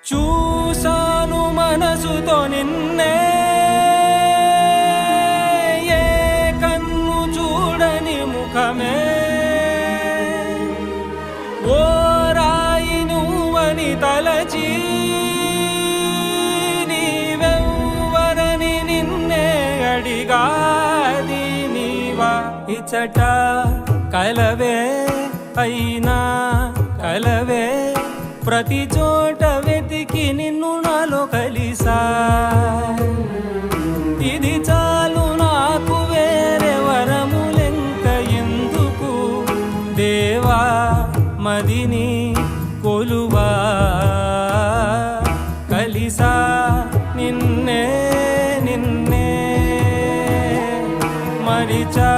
చూసాను మనసుతో నిన్నే, ఏ కన్ను చూడని ముఖమే, ఓ రాయి నువ్వని తలచి నీవెవ్వరని నిన్నే అడిగాది నీవా. ఇచ్చట కలవే అయినా కలవే, ప్రతి చోట వెతికి నిన్ను నాలో కలిసా. ఇది చాలు నాకు, వేరే వరములెంక ఎందుకు దేవా, మదిని కొలువా. కలిసా నిన్నే నిన్నే మరిచా